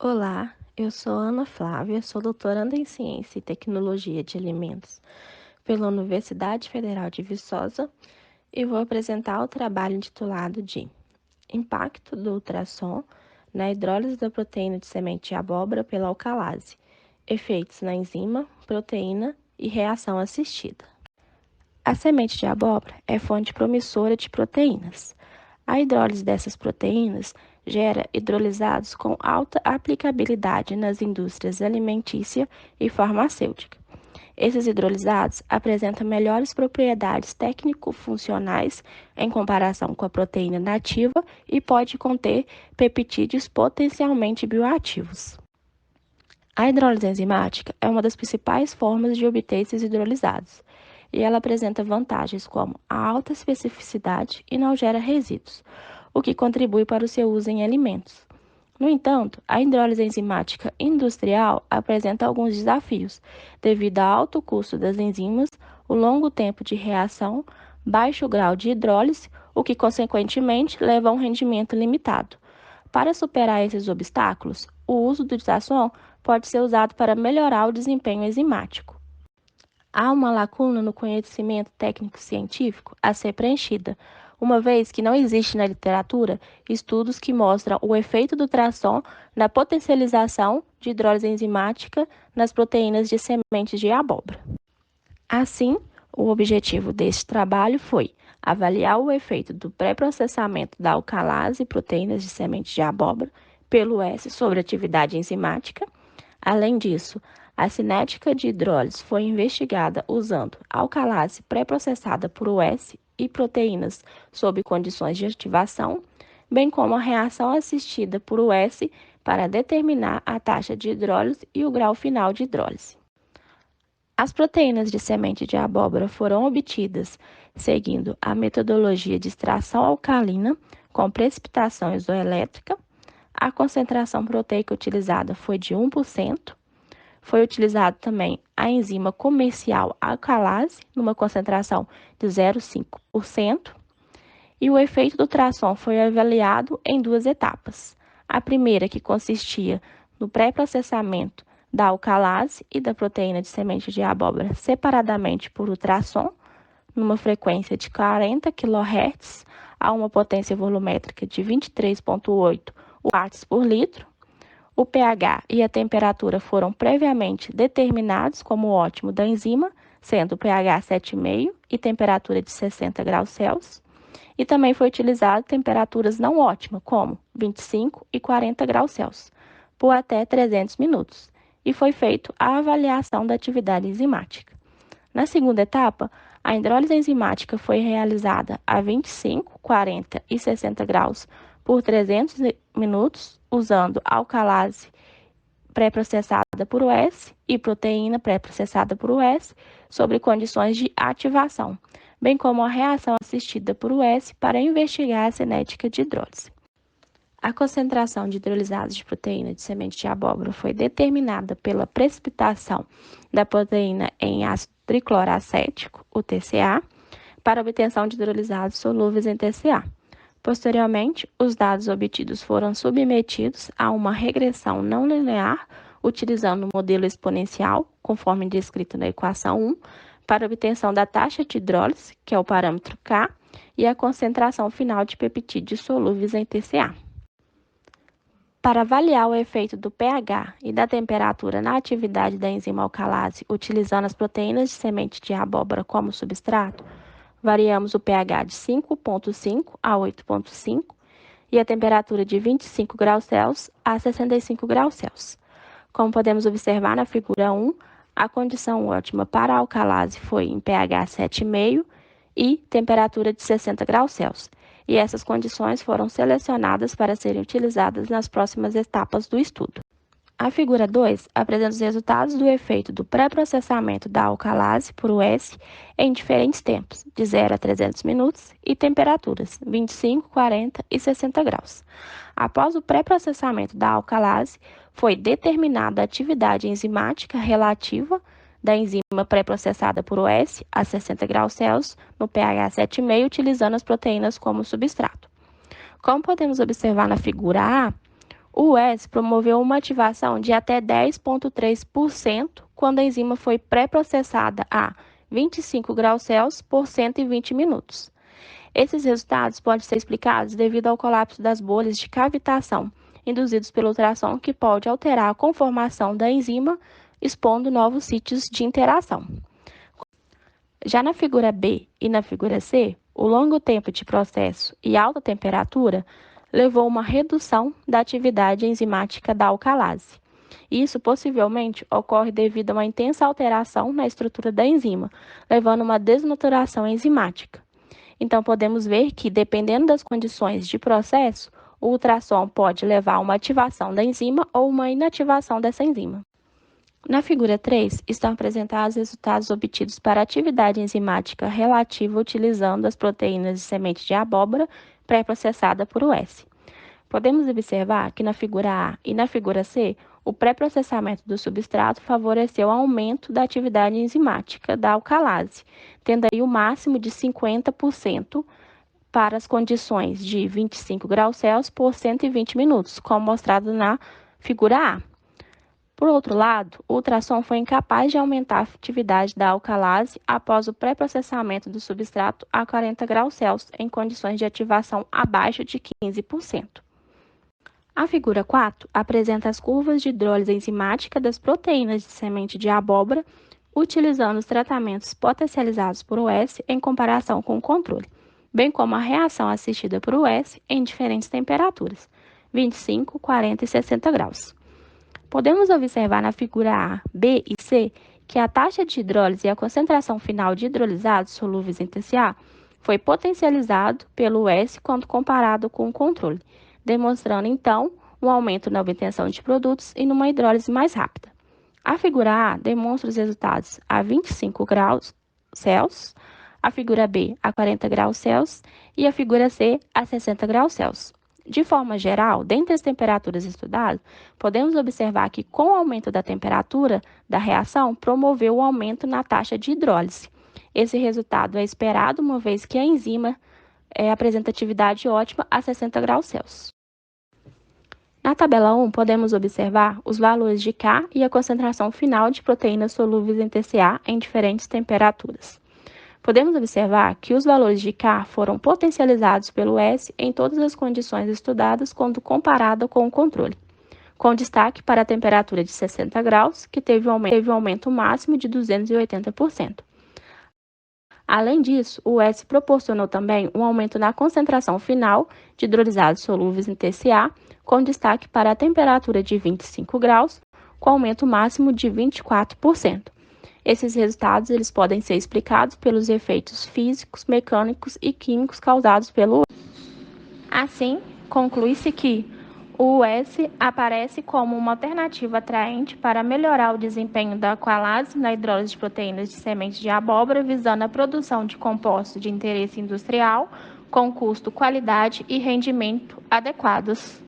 Olá, eu sou Ana Flávia, sou doutoranda em Ciência e Tecnologia de Alimentos pela Universidade Federal de Viçosa e vou apresentar o trabalho intitulado de Impacto do ultrassom na hidrólise da proteína de semente de abóbora pela alcalase, efeitos na enzima, proteína e reação assistida. A semente de abóbora é fonte promissora de proteínas. A hidrólise dessas proteínas gera hidrolisados com alta aplicabilidade nas indústrias alimentícia e farmacêutica. Esses hidrolisados apresentam melhores propriedades técnico-funcionais em comparação com a proteína nativa e pode conter peptídeos potencialmente bioativos. A hidrólise enzimática é uma das principais formas de obter esses hidrolisados, e ela apresenta vantagens como a alta especificidade e não gera resíduos, o que contribui para o seu uso em alimentos. No entanto, a hidrólise enzimática industrial apresenta alguns desafios, devido ao alto custo das enzimas, o longo tempo de reação, baixo grau de hidrólise, o que consequentemente leva a um rendimento limitado. Para superar esses obstáculos, o uso do ultrassom pode ser usado para melhorar o desempenho enzimático. Há uma lacuna no conhecimento técnico-científico a ser preenchida, uma vez que não existe na literatura estudos que mostram o efeito do ultrassom na potencialização de hidrólise enzimática nas proteínas de sementes de abóbora. Assim, o objetivo deste trabalho foi avaliar o efeito do pré-processamento da alcalase e proteínas de sementes de abóbora pelo S sobre a atividade enzimática. Além disso, a cinética de hidrólise foi investigada usando alcalase pré-processada por US e proteínas sob condições de ativação, bem como a reação assistida por US para determinar a taxa de hidrólise e o grau final de hidrólise. As proteínas de semente de abóbora foram obtidas seguindo a metodologia de extração alcalina com precipitação isoelétrica. A concentração proteica utilizada foi de 1%. Foi utilizado também a enzima comercial alcalase, numa concentração de 0,5%. E o efeito do ultrassom foi avaliado em duas etapas. A primeira, que consistia no pré-processamento da alcalase e da proteína de semente de abóbora separadamente por ultrassom, numa frequência de 40 kHz a uma potência volumétrica de 23,8 watts por litro. O pH e a temperatura foram previamente determinados como ótimo da enzima, sendo o pH 7,5 e temperatura de 60 graus Celsius. E também foi utilizado temperaturas não ótimas, como 25 e 40 graus Celsius, por até 300 minutos. E foi feita a avaliação da atividade enzimática. Na segunda etapa, a hidrólise enzimática foi realizada a 25, 40 e 60 graus por 300 minutos, usando alcalase pré-processada por US e proteína pré-processada por US sobre condições de ativação, bem como a reação assistida por US para investigar a cinética de hidrólise. A concentração de hidrolisados de proteína de semente de abóbora foi determinada pela precipitação da proteína em ácido tricloracético, o TCA, para obtenção de hidrolisados solúveis em TCA. Posteriormente, os dados obtidos foram submetidos a uma regressão não linear, utilizando o modelo exponencial, conforme descrito na equação 1, para obtenção da taxa de hidrólise, que é o parâmetro K, e a concentração final de peptídeos solúveis em TCA. Para avaliar o efeito do pH e da temperatura na atividade da enzima alcalase utilizando as proteínas de semente de abóbora como substrato, variamos o pH de 5,5 a 8,5 e a temperatura de 25 graus Celsius a 65 graus Celsius. Como podemos observar na figura 1, a condição ótima para a alcalase foi em pH 7,5 e temperatura de 60 graus Celsius. E essas condições foram selecionadas para serem utilizadas nas próximas etapas do estudo. A figura 2 apresenta os resultados do efeito do pré-processamento da alcalase por US em diferentes tempos, de 0 a 300 minutos, e temperaturas 25, 40 e 60 graus. Após o pré-processamento da alcalase, foi determinada a atividade enzimática relativa da enzima pré-processada por US a 60 graus Celsius no pH 7,5, utilizando as proteínas como substrato. Como podemos observar na figura A, O US promoveu uma ativação de até 10,3% quando a enzima foi pré-processada a 25 graus Celsius por 120 minutos. Esses resultados podem ser explicados devido ao colapso das bolhas de cavitação, induzidos pelo ultrassom, que pode alterar a conformação da enzima, expondo novos sítios de interação. Já na figura B e na figura C, o longo tempo de processo e alta temperatura levou a uma redução da atividade enzimática da alcalase. Isso possivelmente ocorre devido a uma intensa alteração na estrutura da enzima, levando a uma desnaturação enzimática. Então, podemos ver que, dependendo das condições de processo, o ultrassom pode levar a uma ativação da enzima ou uma inativação dessa enzima. Na figura 3, estão apresentados os resultados obtidos para a atividade enzimática relativa utilizando as proteínas de semente de abóbora pré-processada por US. Podemos observar que na figura A e na figura C, o pré-processamento do substrato favoreceu o aumento da atividade enzimática da alcalase, tendo aí o máximo de 50% para as condições de 25 graus Celsius por 120 minutos, como mostrado na figura A. Por outro lado, o ultrassom foi incapaz de aumentar a atividade da alcalase após o pré-processamento do substrato a 40 graus Celsius em condições de ativação abaixo de 15%. A figura 4 apresenta as curvas de hidrólise enzimática das proteínas de semente de abóbora, utilizando os tratamentos potencializados por US em comparação com o controle, bem como a reação assistida por US em diferentes temperaturas, 25, 40 e 60 graus. Podemos observar na figura A, B e C que a taxa de hidrólise e a concentração final de hidrolisados solúveis em TCA foi potencializado pelo US quando comparado com o controle, demonstrando então um aumento na obtenção de produtos e numa hidrólise mais rápida. A figura A demonstra os resultados a 25 graus Celsius, a figura B a 40 graus Celsius e a figura C a 60 graus Celsius. De forma geral, dentre as temperaturas estudadas, podemos observar que, com o aumento da temperatura da reação, promoveu o aumento na taxa de hidrólise. Esse resultado é esperado uma vez que a enzima apresenta atividade ótima a 60 graus Celsius. Na tabela 1, podemos observar os valores de K e a concentração final de proteínas solúveis em TCA em diferentes temperaturas. Podemos observar que os valores de K foram potencializados pelo S em todas as condições estudadas quando comparado com o controle, com destaque para a temperatura de 60 graus, que teve um aumento máximo de 280%. Além disso, o S proporcionou também um aumento na concentração final de hidrolisados solúveis em TCA, com destaque para a temperatura de 25 graus, com aumento máximo de 24%. Esses resultados eles podem ser explicados pelos efeitos físicos, mecânicos e químicos causados pelo. Assim, conclui-se que o US aparece como uma alternativa atraente para melhorar o desempenho da alcalase na hidrólise de proteínas de semente de abóbora, visando a produção de compostos de interesse industrial com custo, qualidade e rendimento adequados.